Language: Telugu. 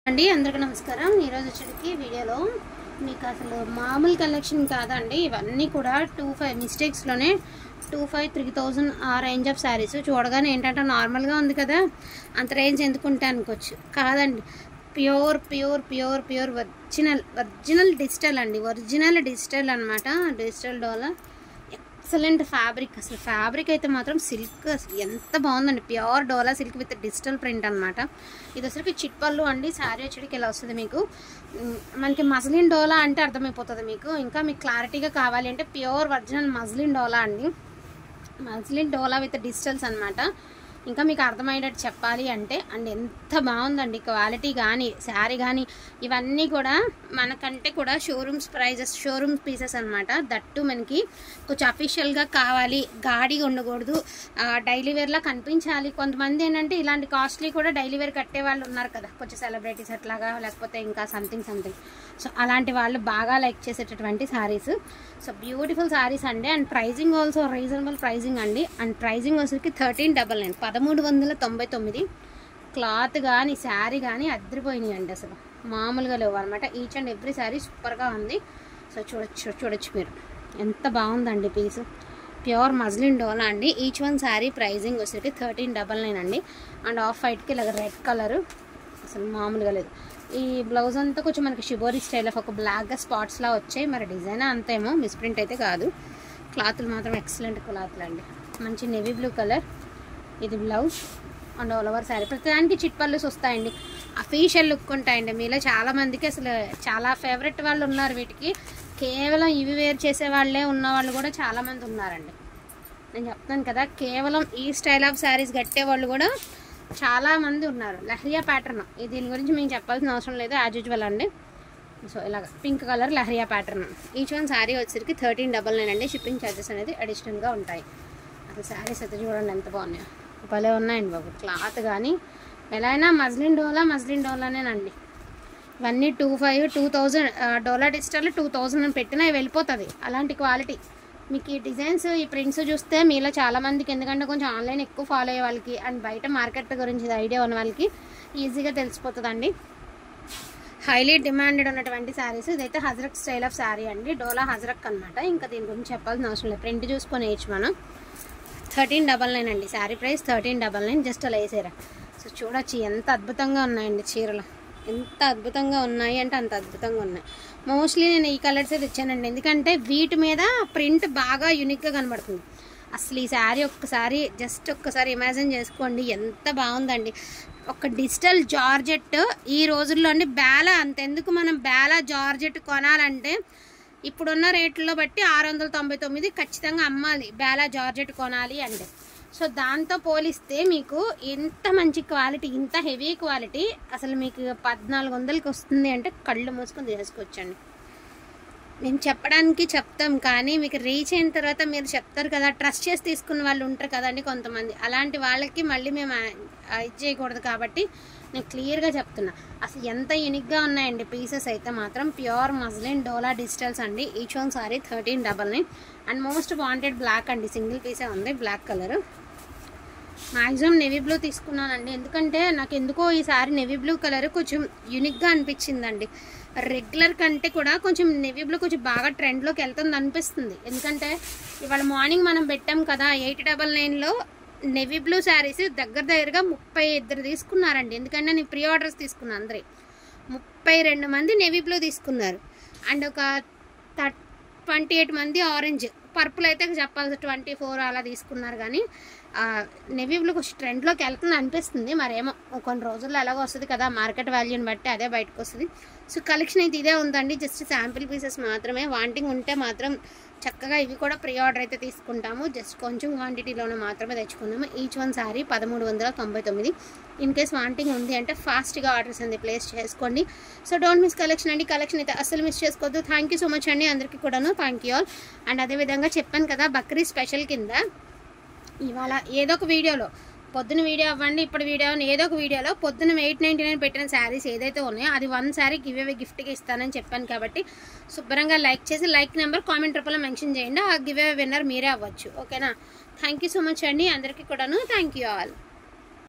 అండి అందరికీ నమస్కారం। ఈ రోజు వచ్చేటికి వీడియోలో మీకు అసలు మామూలు కలెక్షన్ కాదండి, ఇవన్నీ కూడా 25 మిస్టేక్స్ లోనే 25-3000 ఆ రేంజ్ ఆఫ్ సారీస్ చూడగానే ఏంటంటే నార్మల్ గా ఉంది కదా, అంత రేంజ్ ఎందుకుంటే అనుకోవచ్చు, కాదండి pure pure pure pure original digital అండి, ఒరిజినల్ డిజిటల్ అన్నమాట। డిజిటల్ డోలా ఎక్సలెంట్ ఫ్యాబ్రిక్, అసలు ఫ్యాబ్రిక్ అయితే మాత్రం సిల్క్ అసలు ఎంత బాగుందండి, pure dola silk with digital print అనమాట। ఇది అసలుకి చిట్పల్లు అండి, శారీ వచ్చేటికి ఇలా వస్తుంది మీకు। మనకి మజ్లిన్ డోలా అంటే అర్థమైపోతుంది మీకు, ఇంకా మీకు క్లారిటీగా కావాలి అంటే ప్యూర్ ఒరిజినల్ మజ్లిన్ డోలా అండి, మజ్లిన్ డోలా విత్ డిజిటల్స్ అనమాట। ఇంకా మీకు అర్థమయ్యేటట్టు చెప్పాలి అంటే అండ్ ఎంత బాగుందండి క్వాలిటీ కానీ శారీ కానీ ఇవన్నీ కూడా మనకంటే కూడా షోరూమ్స్ ప్రైజెస్, షోరూమ్ పీసెస్ అనమాట। దట్టు మనకి కొంచెం అఫీషియల్గా కావాలి, గాడిగా ఉండకూడదు, డైలీ వేర్లా కనిపించాలి। కొంతమంది ఏంటంటే ఇలాంటి కాస్ట్లీ కూడా డైలీ వేర్ కట్టే వాళ్ళు ఉన్నారు కదా, కొంచెం సెలబ్రిటీస్ అట్లాగా, లేకపోతే ఇంకా సంథింగ్ సో అలాంటి వాళ్ళు బాగా లైక్ చేసేటటువంటి శారీస్। సో బ్యూటిఫుల్ శారీస్ అండి, and pricing also reasonable pricing అండి, అండ్ ప్రైజింగ్ వచ్చేసరికి 1399 1399। క్లాత్ కానీ శారీ కానీ అద్దరిపోయినాయి అండి, అసలు మామూలుగా లేవు అనమాట। ఈచ్ అండ్ ఎవ్రీ శారీ సూపర్గా ఉంది। సో చూడొచ్చు మీరు ఎంత బాగుందండి పీస్, ప్యూర్ మజ్లిన్ డోలా అండి। ఈచ్ వన్ శారీ ప్రైజింగ్ వచ్చేసరికి 1399 అండి, అండ్ ఆఫ్ వైట్కి ఇలా రెడ్ కలరు అసలు మామూలుగా లేదు। ఈ బ్లౌజ్ అంతా కొంచెం మనకి షిబోరీ స్టైల్ ఆఫ్ ఒక బ్లాక్గా స్పాట్స్లా వచ్చాయి, మరి డిజైన్ అంతేమో మిస్ప్రింట్ అయితే కాదు, క్లాత్లు మాత్రం ఎక్సలెంట్ క్లాత్లు అండి। మంచి నేవీ బ్లూ కలర్ ఇది blouse, and all over sari ప్రతిదానికి చిట్పల్లుస్ వస్తాయండి, అఫీషియల్ లుక్ ఉంటాయండి। మీలో చాలామందికి అసలు చాలా ఫేవరెట్ వాళ్ళు ఉన్నారు వీటికి, కేవలం ఇవి వేర్ చేసే వాళ్ళే ఉన్న వాళ్ళు కూడా చాలామంది ఉన్నారండి। నేను చెప్తాను కదా, కేవలం ఈ స్టైల్ ఆఫ్ శారీస్ కట్టే వాళ్ళు కూడా చాలామంది ఉన్నారు। లహరియా ప్యాటర్న్, దీని గురించి మేము చెప్పాల్సిన అవసరం లేదు, యాజ్ యూజువల్ అండి। సో ఇలాగ pink colour leheriya pattern, each one sari వచ్చేసరికి 1399 అండి। షిప్పింగ్ ఛార్జెస్ అనేది అడిషనల్గా ఉంటాయి। అసలు శారీస్ అయితే చూడండి ఎంత బాగున్నాయో, భలే ఉన్నాయండి బాబు, క్లాత్ కానీ ఎలా అయినా మజ్లిన్ డోలానేనండి। ఇవన్నీ 2000 డోలా డిజిటల్ 2000 అని పెట్టినా వెళ్ళిపోతుంది, అలాంటి క్వాలిటీ। మీకు ఈ డిజైన్స్ ఈ ప్రింట్స్ చూస్తే మీలో చాలామందికి, ఎందుకంటే కొంచెం ఆన్లైన్ ఎక్కువ ఫాలో అయ్యే వాళ్ళకి అండ్ బయట మార్కెట్ గురించి ఐడియా ఉన్న వాళ్ళకి ఈజీగా తెలిసిపోతుందండి। హైలీ డిమాండెడ్ ఉన్నటువంటి శారీస్, ఇదైతే హజరక్ స్టైల్ ఆఫ్ శారీ అండి, డోలా హజరక్ అనమాట। ఇంకా దీని గురించి చెప్పాల్సిన అవసరం లేదు, ప్రింట్ చూసుకొని వేయచ్చు మనం। 1399 అండి శారీ ప్రైస్, 1399 జస్ట్ అలా వేసారా। సో చూడొచ్చు ఎంత అద్భుతంగా ఉన్నాయండి చీరలు, ఎంత అద్భుతంగా ఉన్నాయి అంటే అంత అద్భుతంగా ఉన్నాయి। మోస్ట్లీ నేను ఈ కలర్సే తెచ్చానండి, ఎందుకంటే వీటి మీద ప్రింట్ బాగా యూనిక్గా కనబడుతుంది। అసలు ఈ శారీ ఒక్కసారి ఇమాజిన్ చేసుకోండి, ఎంత బాగుందండి। ఒక డిజిటల్ జార్జెట్ ఈ రోజుల్లో అండి, బేలా అంతెందుకు, మనం బేలా జార్జెట్ కొనాలంటే ఇప్పుడున్న రేట్లలో బట్టి 699 ఖచ్చితంగా అమ్మాలి, బేలా జార్జెట్ కొనాలి అంటే। సో దాంతో పోలిస్తే మీకు ఎంత మంచి క్వాలిటీ, ఇంత హెవీ క్వాలిటీ అసలు మీకు 1400కి వస్తుంది అంటే కళ్ళు మూసుకొని తీసుకోవచ్చండి। మేము చెప్పడానికి చెప్తాం కానీ మీకు రీచ్ అయిన తర్వాత మీరు చెప్తారు కదా, ట్రస్ట్ చేసి తీసుకున్న వాళ్ళు ఉంటారు కదండి కొంతమంది, అలాంటి వాళ్ళకి మళ్ళీ మేము ఇది చేయకూడదు కాబట్టి నేను క్లియర్గా చెప్తున్నా। అసలు ఎంత యూనిక్గా ఉన్నాయండి పీసెస్ అయితే మాత్రం, ప్యూర్ మజ్లిన్ డోలా డిజిటల్స్ అండి। Each one sari 1399 and most wanted black అండి, సింగిల్ పీసే ఉంది black colour. Maximum navy blue తీసుకున్నానండి, ఎందుకంటే నాకు ఎందుకో ఈ సారీ నెవీ బ్లూ కలర్ కొంచెం యూనిక్గా అనిపించిందండి, రెగ్యులర్ కంటే కూడా కొంచెం నెవీ బ్లూ కొంచెం బాగా ట్రెండ్లోకి వెళ్తుంది అనిపిస్తుంది। ఎందుకంటే ఇవాళ మార్నింగ్ మనం పెట్టాం కదా 899లో నెవీ బ్లూ శారీస్ దగ్గరగా 32 తీసుకున్నారండి, ఎందుకంటే నేను ప్రీ ఆర్డర్స్ తీసుకున్నాను, అందరి 32 మంది నెవీ బ్లూ తీసుకున్నారు, అండ్ ఒక 28 మంది ఆరెంజ్, పర్పుల్ అయితే చెప్పాల్సి 24 అలా తీసుకున్నారు। కానీ నెవీ బ్లూ కొంచెం ట్రెండ్లోకి వెళ్తుంది అనిపిస్తుంది, మరేమో కొన్ని రోజుల్లో ఎలాగో వస్తుంది కదా, మార్కెట్ వాల్యూని బట్టి అదే బయటకు వస్తుంది। సో కలెక్షన్ అయితే ఇదే ఉందండి, జస్ట్ శాంపిల్ పీసెస్ మాత్రమే, వాంటింగ్ ఉంటే మాత్రం చక్కగా ఇవి కూడా ప్రీ ఆర్డర్ అయితే తీసుకుంటాము, జస్ట్ కొంచెం క్వాంటిటీలోనే మాత్రమే తెచ్చుకున్నాము। Each one sari 1399। In case wanting ఉంది అంటే ఫాస్ట్గా ఆర్డర్స్ అనేది ప్లేస్ చేసుకోండి। సో డోంట్ మిస్ కలెక్షన్ అండి, కలెక్షన్ అయితే అస్సలు మిస్ చేసుకోవద్దు। థ్యాంక్ యూ సో మచ్ అండి అందరికీ కూడాను, థ్యాంక్ యూ ఆల్। అండ్ అదేవిధంగా చెప్పాను కదా బక్రీద్ స్పెషల్ కింద ఇవాళ ఏదో ఒక వీడియోలో, పొద్దున వీడియో అవ్వండి ఇప్పుడు వీడియో ఏదో ఒక వీడియోలో పొద్దున 899 పెట్టిన శారీస్ ఏదైతే ఉన్నాయో అది 1 శారీ గివ్ అవే గిఫ్ట్గా ఇస్తానని చెప్పాను కాబట్టి శుభ్రంగా లైక్ చేసి లైక్ నెంబర్ కామెంట్ రూపంలో మెన్షన్ చేయండి, ఆ గివ్ అవే విన్నర్ మీరే అవ్వచ్చు, ఓకేనా। థ్యాంక్ యూ సో మచ్ అండి అందరికీ కూడాను, థ్యాంక్ యూ ఆల్।